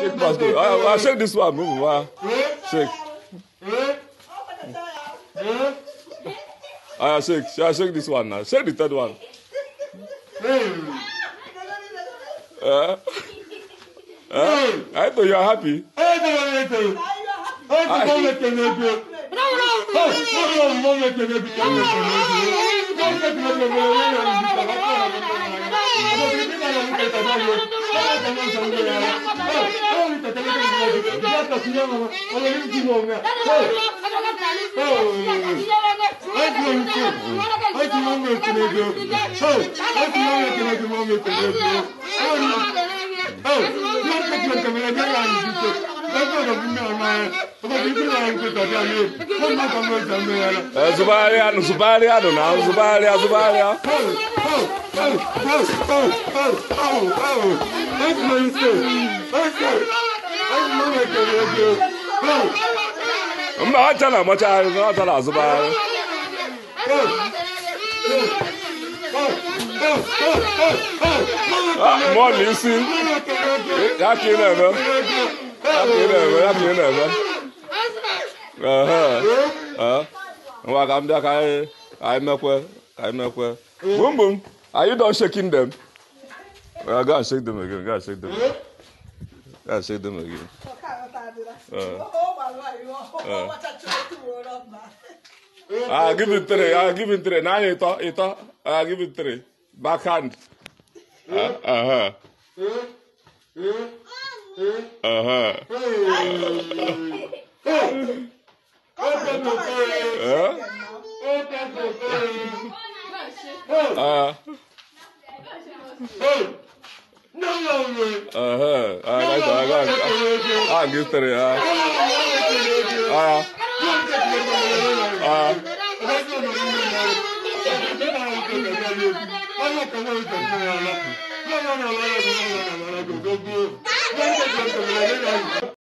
Shake basket. I'll shake this one. Move. Shake. I'll shake. I'll shake this one now. Shake the third one. I thought you are happy. Zubariano now, Zubaria. More listen. Boom boom. Are you done shaking them? Well, I gotta shake them again. Gotta shake them again. I'll give it three. Now you talk. I'll give it three. Backhand. I'll give three.